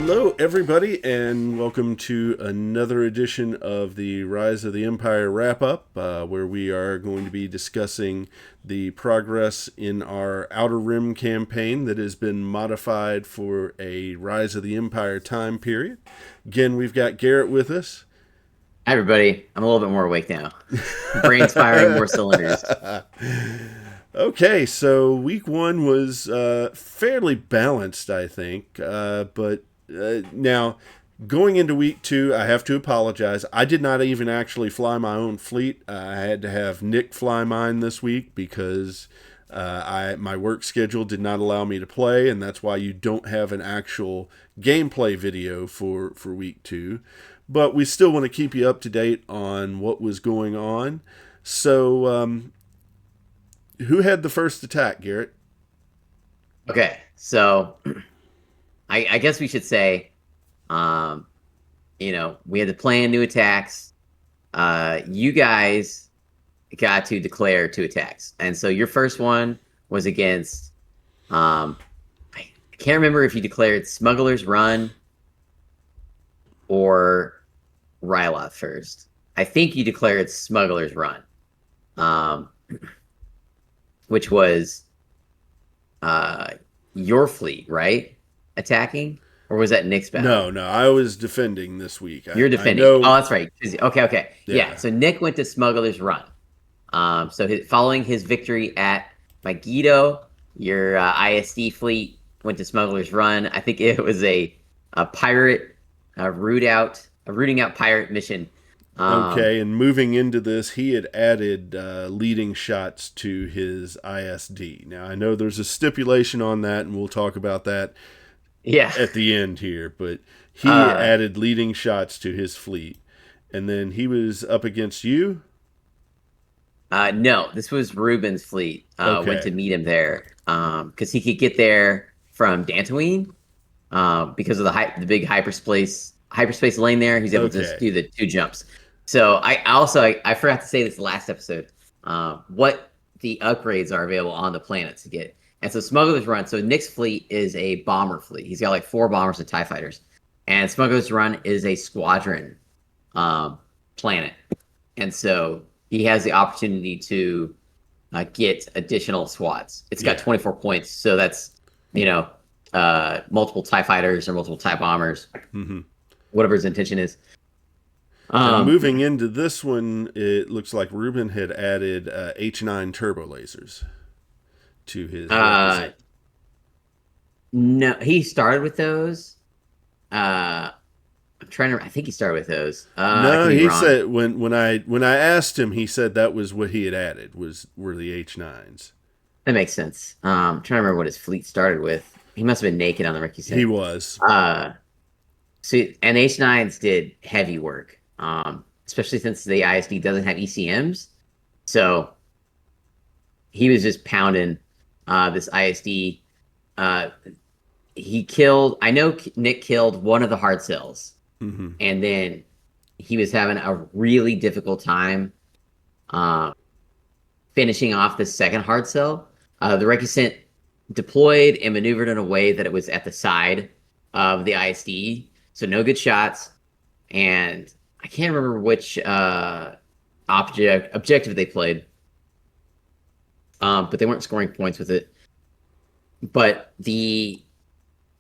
Hello, everybody, and welcome to another edition of the Rise of the Empire wrap-up, where we are going to be discussing the progress in our Outer Rim campaign that has been modified for a Rise of the Empire time period. Again, we've got Garrett with us. Hi, everybody. I'm a little bit more awake now. Brain's firing more cylinders. Okay, so week one was fairly balanced, I think. But now, going into week two, I have to apologize. I did not even actually fly my own fleet. I had to have Nick fly mine this week because my work schedule did not allow me to play, and that's why you don't have an actual gameplay video for week two. But we still want to keep you up to date on what was going on. So, who had the first attack, Garrett? Okay, so I guess we should say, we had to plan new attacks. You guys got to declare two attacks, and so your first one was against. I can't remember if you declared Smuggler's Run or Ryloth first. I think you declared Smuggler's Run, which was your fleet, right? Attacking? Or was that Nick's battle? No, I was defending this week. You're defending. Oh, that's right. Okay. Yeah. Yeah, so Nick went to Smuggler's Run. Following his victory at Megiddo, your ISD fleet went to Smuggler's Run. I think it was a pirate rooting out pirate mission. Okay, and moving into this, he had added leading shots to his ISD. Now, I know there's a stipulation on that, and we'll talk about that at the end here, but he added leading shots to his fleet. And then he was up against you? No, this was Ruben's fleet. Okay. Went to meet him there because he could get there from Dantooine because of the big hyperspace lane there. He's able to just do the two jumps. So I forgot to say this last episode. What the upgrades are available on the planet to get. And so Smuggler's Run. So Nick's fleet is a bomber fleet. He's got like 4 bombers and TIE fighters. And Smuggler's Run is a squadron planet. And so he has the opportunity to get additional SWATs. It's got 24 points. So that's, multiple TIE fighters or multiple TIE bombers, whatever his intention is. And moving into this one, it looks like Ruben had added H9 turbo lasers to his. No, he started with those. I'm trying to. I think he started with those. No, he said when I asked him, he said that was what he had added were the H9s. That makes sense. I'm trying to remember what his fleet started with. He must have been naked on the wreck. He was. And H9s did heavy work. Especially since the ISD doesn't have ECMs. So he was just pounding this ISD. I know Nick killed one of the hard cells. And then he was having a really difficult time finishing off the second hard cell. The Recusant deployed and maneuvered in a way that it was at the side of the ISD. So no good shots. And I can't remember which objective they played, but they weren't scoring points with it. But the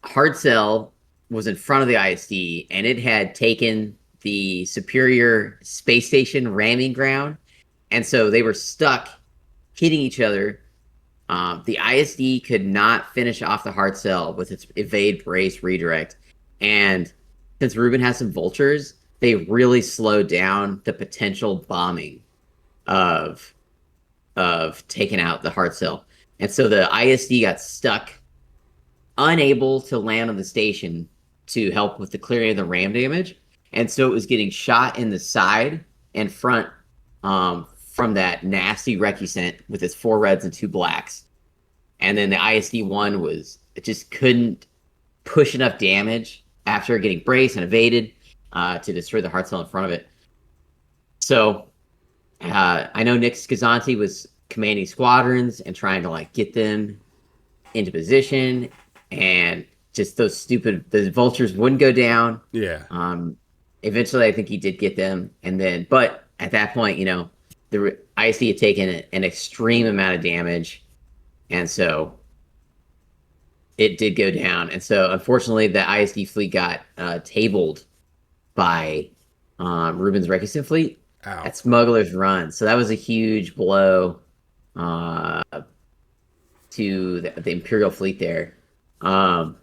hard cell was in front of the ISD, and it had taken the superior space station ramming ground, and so they were stuck hitting each other. The ISD could not finish off the hard cell with its evade, brace, redirect, and since Ruben has some vultures, they really slowed down the potential bombing of taking out the hard cell. And so the ISD got stuck, unable to land on the station to help with the clearing of the ram damage. And so it was getting shot in the side and front from that nasty Recusant with its 4 reds and 2 blacks. And then the ISD-1 it just couldn't push enough damage after getting braced and evaded to destroy the hard cell in front of it. So I know Nick Scazanti was commanding squadrons and trying to get them into position, and just those stupid the vultures wouldn't go down. Yeah. Um, Eventually, I think he did get them, and then but at that point, the IC had taken an extreme amount of damage, and so it did go down. And so unfortunately, the ISD fleet got tabled by Ruben's Requisite fleet Ow. at Smuggler's Run. So that was a huge blow uh, to the Imperial fleet there. Um,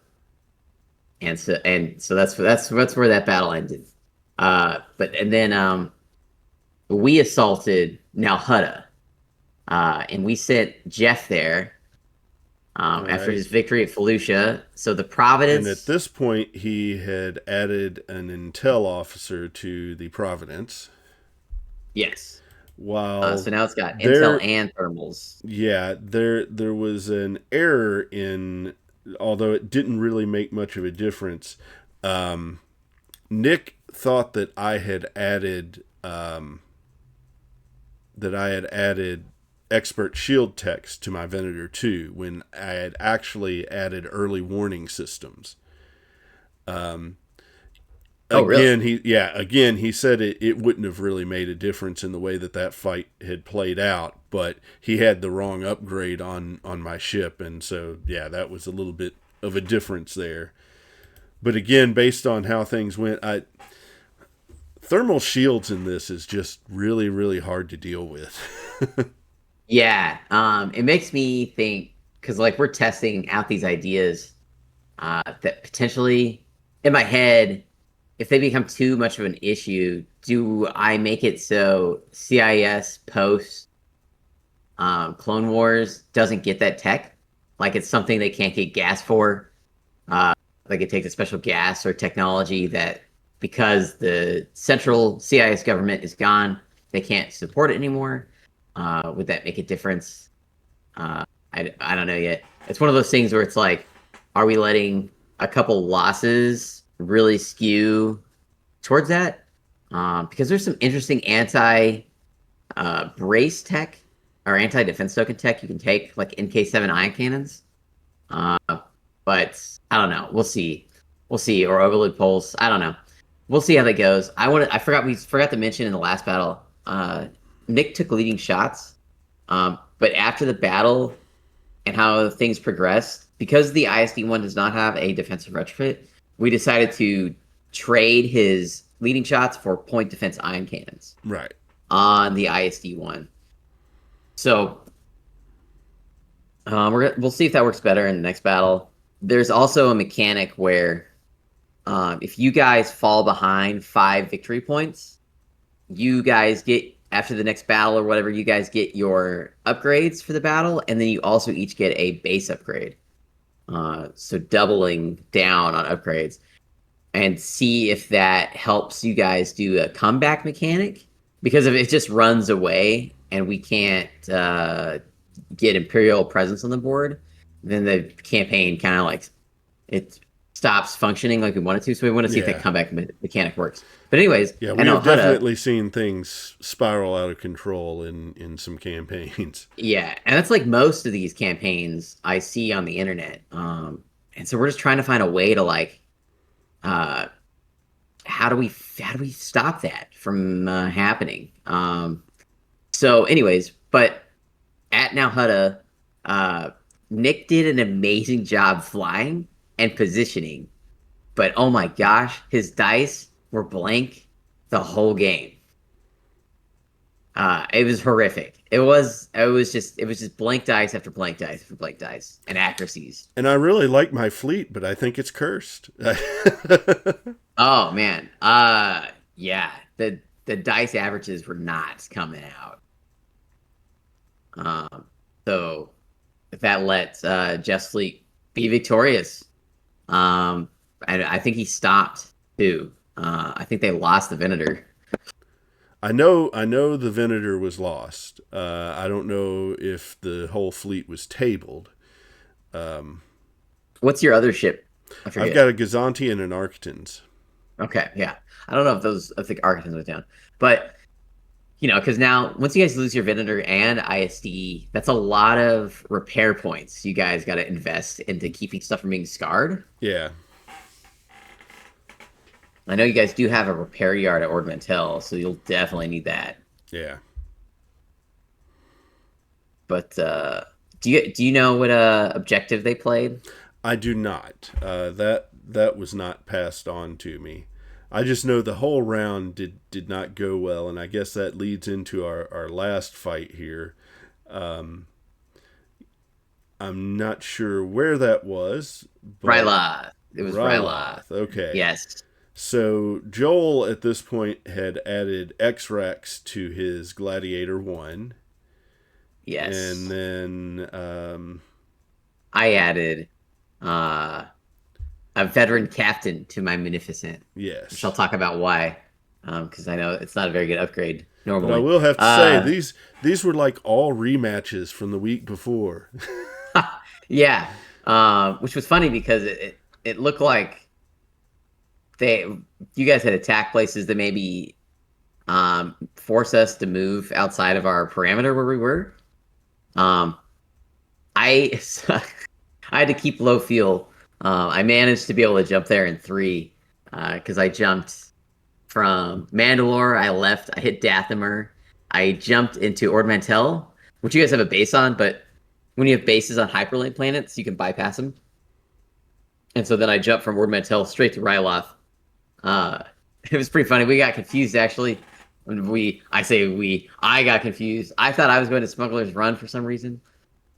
and so that's where that battle ended. But and then we assaulted Nalhutta, and we sent Jeff there All after right. his victory at Felucia. So the And at Providence, this point, he had added an intel officer to the Providence. yes. While So now it's got intel there, and thermals. yeah, there was an error in, although it didn't really make much of a difference. Um, Nick thought that I had added expert shield text to my Venator 2 when I had actually added early warning systems. Oh, really? Again he said it wouldn't have really made a difference in the way that fight had played out, but he had the wrong upgrade on my ship, and so yeah, that was a little bit of a difference there. But again, based on how things went, I thermal shields in this is just really really hard to deal with. Yeah. It makes me think because like we're testing out these ideas that potentially in my head, if they become too much of an issue, do I make it so CIS post Clone Wars doesn't get that tech? Like it's something they can't get gas for. Uh, like it takes a special gas or technology that because the central CIS government is gone, they can't support it anymore. Would that make a difference? I don't know yet. It's one of those things where it's like, are we letting a couple losses really skew towards that? Because there's some interesting anti brace tech or anti defense token tech you can take, like NK7 ion cannons. Uh, but I don't know. We'll see. We'll see. Or overload pulse. I don't know. We'll see how that goes. I forgot we forgot to mention in the last battle. Nick took leading shots. But after the battle and how things progressed, because the ISD one does not have a defensive retrofit, we decided to trade his leading shots for point defense ion cannons Right. on the ISD one. So we'll see if that works better in the next battle. There's also a mechanic where if you guys fall behind 5 victory points, you guys get after the next battle or whatever, you guys get your upgrades for the battle, and then you also each get a base upgrade. So doubling down on upgrades, and see if that helps you guys do a comeback mechanic. Because if it just runs away and we can't get Imperial presence on the board, then the campaign kind of like it stops functioning like we want it to. So we want to see if that Yeah. comeback mechanic works. But anyways, Yeah, I we know have Hutta, definitely seen things spiral out of control in some campaigns. yeah, and that's like most of these campaigns I see on the internet. And so we're just trying to find a way to like, uh, how do we stop that from happening? So, anyways, but at Now Hutta, uh, Nick did an amazing job flying and positioning, but oh my gosh, his dice were blank the whole game. It was horrific. It was just blank dice after blank dice after blank dice and accuracies. And I really like my fleet, but I think it's cursed. Oh man. Yeah. The dice averages were not coming out. So that let Jeff's fleet be victorious. And I think he stopped too. I think they lost the Venator. I know the Venator was lost. I don't know if the whole fleet was tabled. What's your other ship? I I've forget. got a Gazanti and an Arctans. Okay, yeah. I don't know if those. I think Arkansas was down, but because now once you guys lose your Venator and ISD, that's a lot of repair points you guys got to invest into keeping stuff from being scarred. Yeah, I know you guys do have a repair yard at Ornamental, so you'll definitely need that. yeah. But do you know what objective they played? I do not. That was not passed on to me. I just know the whole round did not go well, and I guess that leads into our last fight here. Um, I'm not sure where that was, but Ryloth. It was Ryloth. Ryloth. Okay. Yes. So Joel at this point had added X-Rex to his Gladiator 1. Yes. And then I added uh, a veteran captain to my Munificent, which I'll yes. talk about why, because I know it's not a very good upgrade But I normally. will have to say Uh, these were like all rematches from the week before. yeah, which was funny because it looked like they you guys had attack places that maybe force us to move outside of our parameter where we were. Um, I I had to keep low fuel. I managed to be able to jump there in three because I jumped from Mandalore. I left. I hit Dathomir. I jumped into Ord Mantell, which you guys have a base on, but when you have bases on hyperlink planets, you can bypass them. And so then I jumped from Ord Mantell straight to Ryloth. Uh, it was pretty funny. We got confused actually. I got confused. I thought I was going to Smuggler's Run for some reason.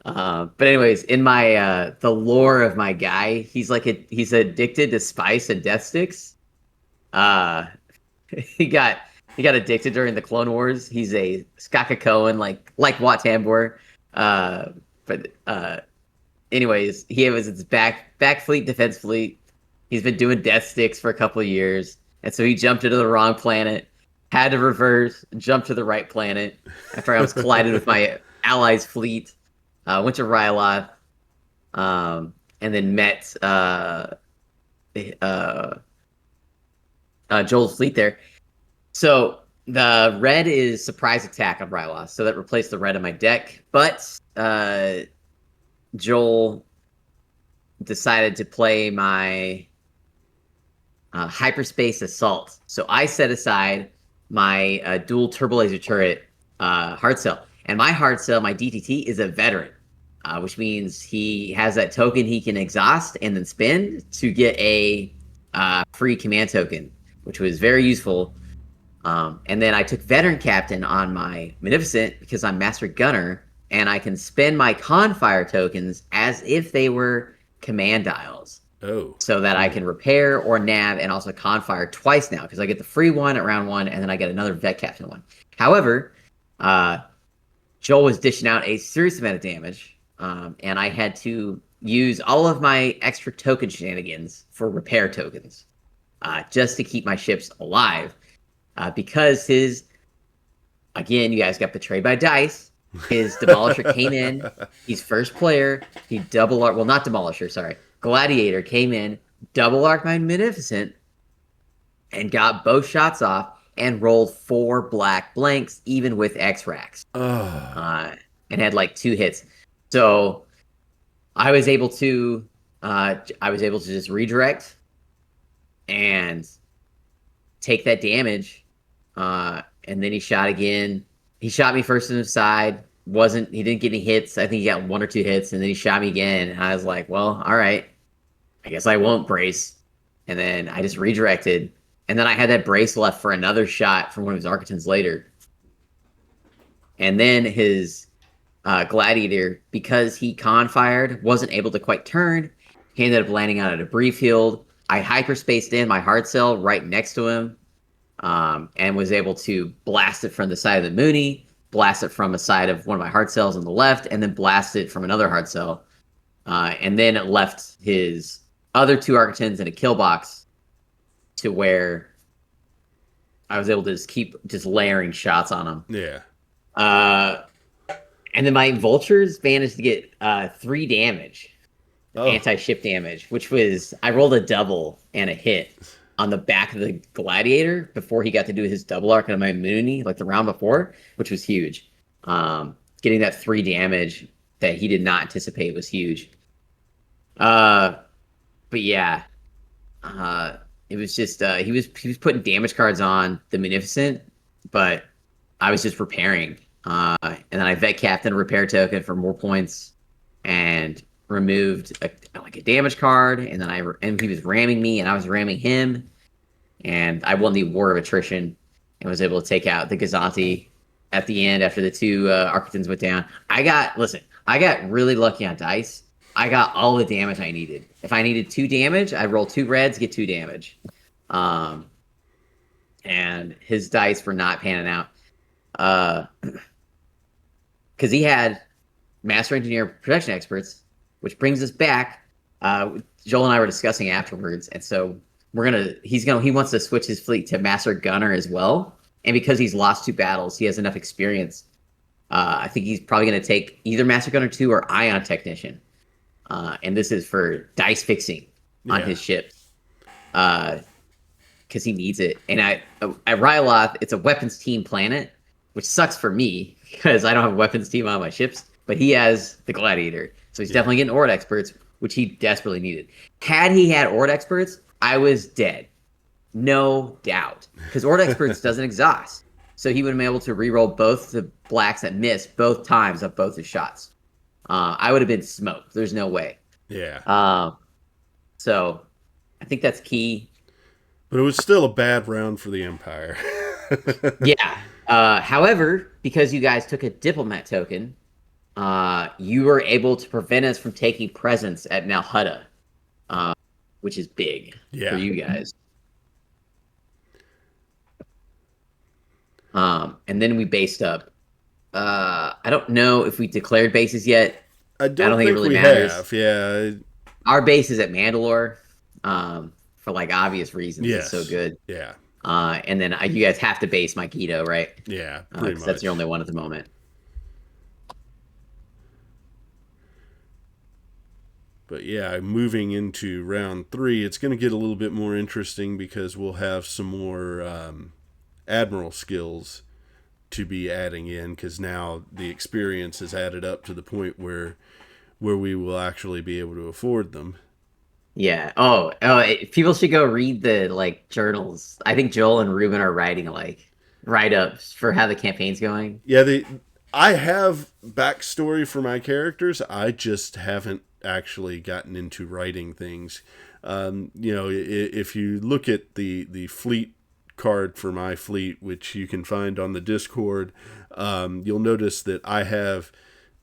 But anyways, in my the lore of my guy, he's addicted to spice and death sticks. Uh, he got he got addicted during the Clone Wars. He's a Skakakoan like Wat Tambor. But anyways, he was his back fleet, defense fleet. He's been doing death sticks for a couple of years, and so he jumped into the wrong planet, had to reverse, jump to the right planet after I was collided with my allies' fleet. Went to Ryloth, and then met uh, Joel's fleet there. So the red is surprise attack on Ryloth, so that replaced the red on my deck. But Joel decided to play my hyperspace assault. So I set aside my dual turbo laser turret hard cell, and my hard cell, my DTT, is a veteran, which means he has that token he can exhaust and then spend to get a free command token, which was very useful. And then I took veteran captain on my Munificent because I'm master gunner, and I can spend my confire tokens as if they were command dials Oh. so that I can repair or nav and also confire twice now because I get the free one at round one and then I get another vet captain one. However, Joel was dishing out a serious amount of damage, and I had to use all of my extra token shenanigans for repair tokens just to keep my ships alive because again, you guys got betrayed by dice. His Demolisher came in. He's first player. He double arc. Well, not Demolisher. Sorry, Gladiator came in, double arc my Magnificent, and got both shots off and rolled 4 black blanks, even with X-Rax, Oh. and had like 2 hits. So I was able to just redirect and take that damage. And then he shot again. He shot me first in the side. He didn't get any hits. I think he got 1 or 2 hits, and then he shot me again. And I was like, well, all right, I guess I won't brace. And then I just redirected. And then I had that brace left for another shot from one of his Architons later. And then his Gladiator, because he con-fired, wasn't able to quite turn. He ended up landing on a debris field. I hyperspaced in my hard cell right next to him, and was able to blast it from the side of the Mooney, blast it from a side of one of my hard cells on the left, and then blast it from another hard cell. And then it left his other 2 Architons in a kill box to where I was able to just keep just layering shots on him. Yeah. And then my Vultures managed to get 3 damage, Oh. anti-ship damage, which was, I rolled a double and a hit. on the back of the gladiator before he got to do his double arc on my immunity, like the round before, which was huge. Getting that 3 damage that he did not anticipate was huge. Uh, but yeah, uh, it was just he was putting damage cards on the Munificent, but I was just repairing. And then I vet captain a repair token for more points, and removed like a damage card, and then and he was ramming me, and I was ramming him, and I won the War of Attrition, and was able to take out the Gazanti at the end after the 2 Architects went down. I got really lucky on dice. I got all the damage I needed. If I needed 2 damage, I'd roll 2 reds, get 2 damage. And his dice were not panning out. Because he had Master Engineer Protection Experts, which brings us back. Joel and I were discussing afterwards, and so he wants to switch his fleet to Master Gunner as well. And because he's lost 2 battles, he has enough experience. I think he's probably going to take either Master Gunner 2 or Ion Technician. And this is for dice fixing on his ships. Because he needs it. And at Ryloth, it's a weapons team planet, which sucks for me because I don't have a weapons team on my ships. But he has the Gladiator. So he's definitely getting Ord Experts, which he desperately needed. Had he had Ord Experts, I was dead. No doubt. Because Ord Experts doesn't exhaust. So he would have been able to reroll both the blacks that missed both times of both his shots. I would have been smoked. There's no way. Yeah. So I think that's key. But it was still a bad round for the Empire. Yeah. However, because you guys took a diplomat token, you were able to prevent us from taking presence at Nalhutta, which is big for you guys. And then we based up. I don't know if we declared bases yet. I don't think it really we matters. have. Yeah. Our base is at Mandalore, for like obvious reasons. Yes. It's so good. Yeah. And then you guys have to base Mikito, right? Yeah, pretty much. That's your only one at the moment. But yeah, moving into round 3, it's going to get a little bit more interesting because we'll have some more admiral skills to be adding in, because now the experience has added up to the point where we will actually be able to afford them. Yeah. People should go read the journals. I think Joel and Ruben are writing write-ups for how the campaign's going. Yeah, I have backstory for my characters. I just haven't actually gotten into writing things. If you look at the fleet card for my fleet, which you can find on the Discord, you'll notice that I have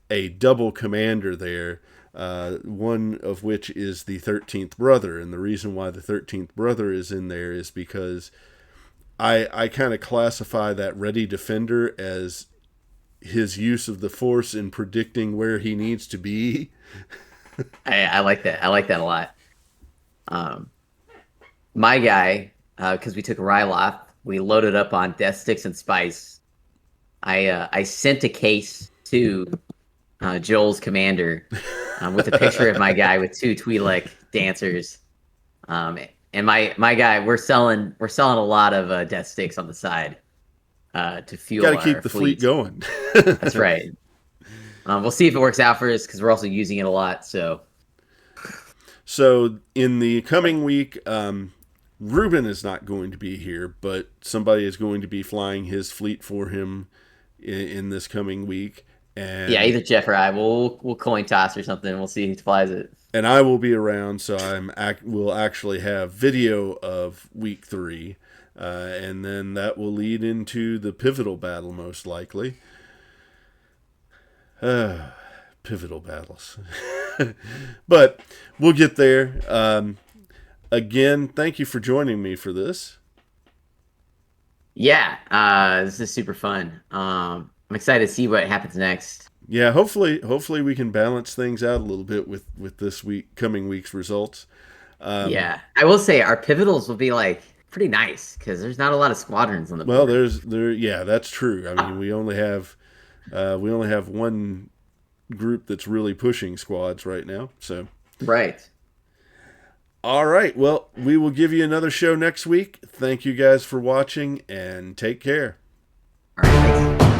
a double commander there, one of which is the 13th brother. And the reason why the 13th brother is in there is because I kind of classify that ready defender as his use of the force in predicting where he needs to be. I like that. I like that a lot. My guy, because we took Ryloth, we loaded up on death sticks and spice. I sent a case to Joel's commander with a picture of my guy with 2 Twi'lek dancers. And my guy, we're selling a lot of death sticks on the side to fuel. Got to keep the fleet going. That's right. We'll see if it works out for us because we're also using it a lot. So in the coming week, Ruben is not going to be here, but somebody is going to be flying his fleet for him in this coming week. And yeah, either Jeff or I. We'll coin toss or something. We'll see who flies it. And I will be around, so we'll actually have video of week 3, and then that will lead into the pivotal battle most likely. Pivotal battles. But we'll get there. Again, thank you for joining me for this. Yeah, this is super fun. I'm excited to see what happens next. Yeah, hopefully we can balance things out a little bit with this coming week's results. Yeah, I will say our pivotals will be pretty nice because there's not a lot of squadrons on the board. Well, yeah, that's true. I mean, we only have one group that's really pushing squads right now. So right. All right. Well, we will give you another show next week. Thank you guys for watching and take care. All right, thanks.